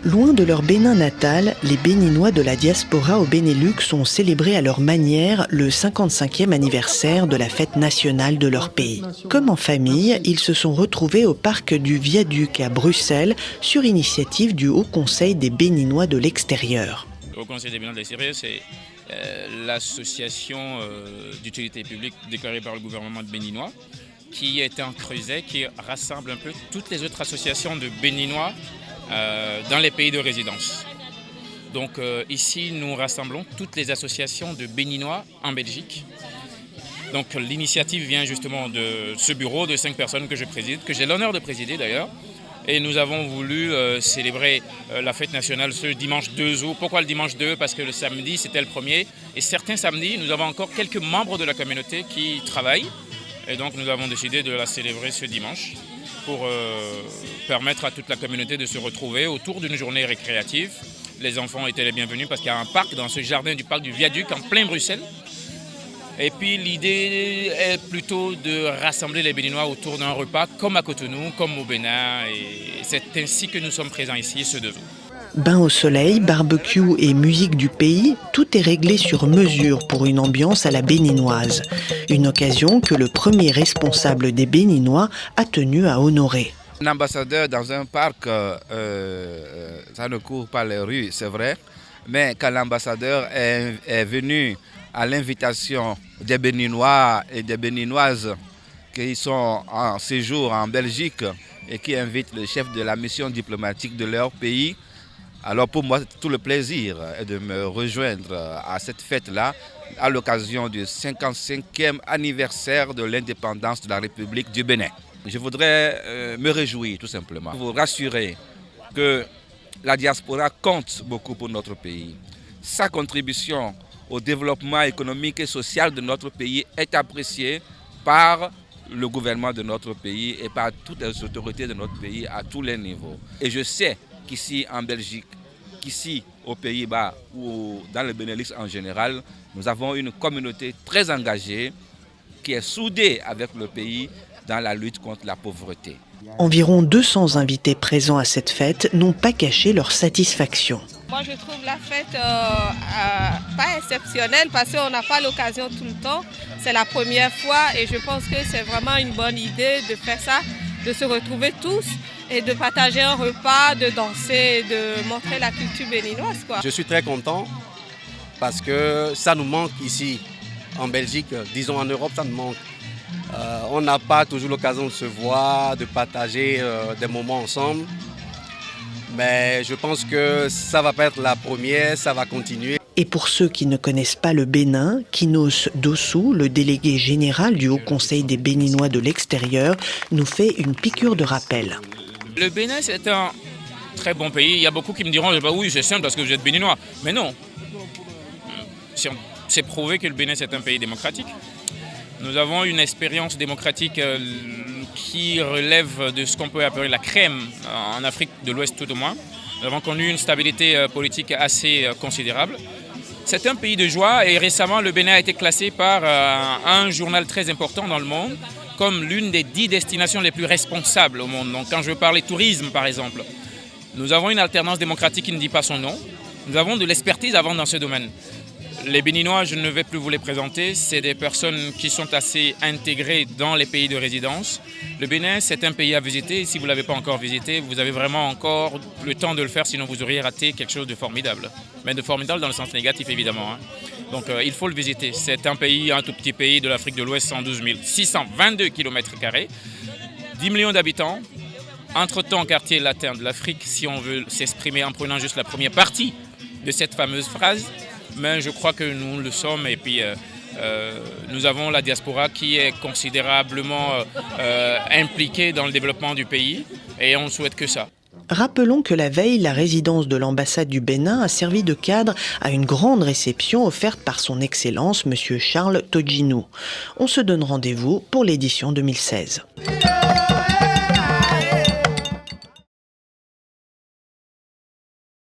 Loin de leur Bénin natal, les Béninois de la diaspora au Benelux ont célébré à leur manière le 55e anniversaire de la fête nationale de leur pays. Comme en famille, ils se sont retrouvés au parc du Viaduc à Bruxelles sur initiative du Haut Conseil des Béninois de l'extérieur. Le Haut Conseil des Béninois de l'extérieur, c'est l'association d'utilité publique déclarée par le gouvernement de béninois qui est en creuset, qui rassemble un peu toutes les autres associations de Béninois dans les pays de résidence. Donc ici, nous rassemblons toutes les associations de Béninois en Belgique. Donc l'initiative vient justement de ce bureau de 5 personnes que je préside, que j'ai l'honneur de présider d'ailleurs. Et nous avons voulu célébrer la fête nationale ce dimanche 2 août. Pourquoi le dimanche 2? Parce que le samedi, c'était le premier. Et certains samedis, nous avons encore quelques membres de la communauté qui travaillent. Et donc nous avons décidé de la célébrer ce dimanche pour permettre à toute la communauté de se retrouver autour d'une journée récréative. Les enfants étaient les bienvenus parce qu'il y a un parc dans ce jardin du parc du Viaduc en plein Bruxelles. Et puis l'idée est plutôt de rassembler les Béninois autour d'un repas comme à Cotonou, comme au Bénin. Et c'est ainsi que nous sommes présents ici ce 2 août. Bain au soleil, barbecue et musique du pays, tout est réglé sur mesure pour une ambiance à la béninoise. Une occasion que le premier responsable des Béninois a tenu à honorer. Un ambassadeur dans un parc, ça ne court pas les rues, c'est vrai. Mais quand l'ambassadeur est venu à l'invitation des Béninois et des Béninoises qui sont en séjour en Belgique et qui invitent le chef de la mission diplomatique de leur pays, alors pour moi, c'est tout le plaisir de me rejoindre à cette fête-là à l'occasion du 55e anniversaire de l'indépendance de la République du Bénin. Je voudrais me réjouir tout simplement, vous rassurer que la diaspora compte beaucoup pour notre pays. Sa contribution au développement économique et social de notre pays est appréciée par le gouvernement de notre pays et par toutes les autorités de notre pays à tous les niveaux. Et je sais qu'ici en Belgique, qu'ici aux Pays-Bas ou dans le Benelux en général, nous avons une communauté très engagée qui est soudée avec le pays dans la lutte contre la pauvreté. Environ 200 invités présents à cette fête n'ont pas caché leur satisfaction. Moi, je trouve la fête pas exceptionnelle parce qu'on n'a pas l'occasion tout le temps. C'est la première fois et je pense que c'est vraiment une bonne idée de faire ça, de se retrouver tous et de partager un repas, de danser, de montrer la culture béninoise, quoi. Je suis très content parce que ça nous manque ici en Belgique, disons en Europe, ça nous manque. On n'a pas toujours l'occasion de se voir, de partager des moments ensemble. Mais je pense que ça va pas être la première, ça va continuer. Et pour ceux qui ne connaissent pas le Bénin, Kinos Dossou, le délégué général du Haut Conseil des Béninois de l'extérieur, nous fait une piqûre de rappel. Le Bénin, c'est un très bon pays. Il y a beaucoup qui me diront bah oui, c'est simple parce que vous êtes béninois. Mais non. C'est prouvé que le Bénin, c'est un pays démocratique. Nous avons une expérience démocratique qui relève de ce qu'on peut appeler la crème en Afrique de l'Ouest tout au moins. Nous avons connu une stabilité politique assez considérable. C'est un pays de joie et récemment le Bénin a été classé par un journal très important dans le monde comme l'une des 10 destinations les plus responsables au monde. Donc quand je veux parler tourisme par exemple, nous avons une alternance démocratique qui ne dit pas son nom. Nous avons de l'expertise à vendre dans ce domaine. Les Béninois, je ne vais plus vous les présenter, c'est des personnes qui sont assez intégrées dans les pays de résidence. Le Bénin, c'est un pays à visiter et si vous ne l'avez pas encore visité, vous avez vraiment encore le temps de le faire, sinon vous auriez raté quelque chose de formidable. Mais de formidable dans le sens négatif, évidemment. Donc il faut le visiter. C'est un pays, un tout petit pays de l'Afrique de l'Ouest, 112 622 km², 10 millions d'habitants. Entre-temps, quartier latin de l'Afrique, si on veut s'exprimer en prenant juste la première partie de cette fameuse phrase, mais je crois que nous le sommes et puis nous avons la diaspora qui est considérablement impliquée dans le développement du pays et on ne souhaite que ça. Rappelons que la veille, la résidence de l'ambassade du Bénin a servi de cadre à une grande réception offerte par son Excellence, M. Charles Todjinou. On se donne rendez-vous pour l'édition 2016.